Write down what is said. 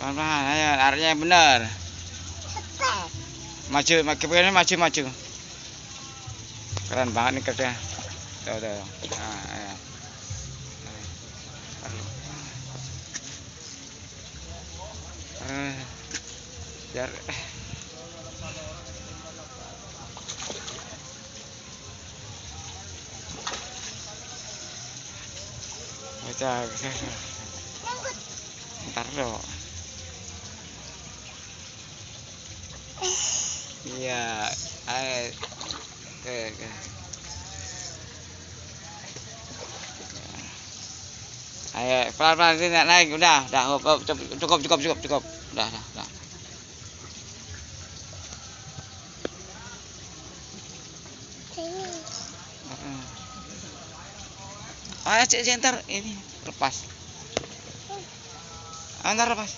Pelan-pelan, ayo, arahnya yang benar. Maju, maju. Keren banget nih kerja. Tuh. Nah, ayo. Biar baca. Ntar dong. Iya, ayo. Oke. Ayo, pelan-pelan naik, udah, cukup. Udah. Ayo, cek ntar ini lepas. Ntar lepas.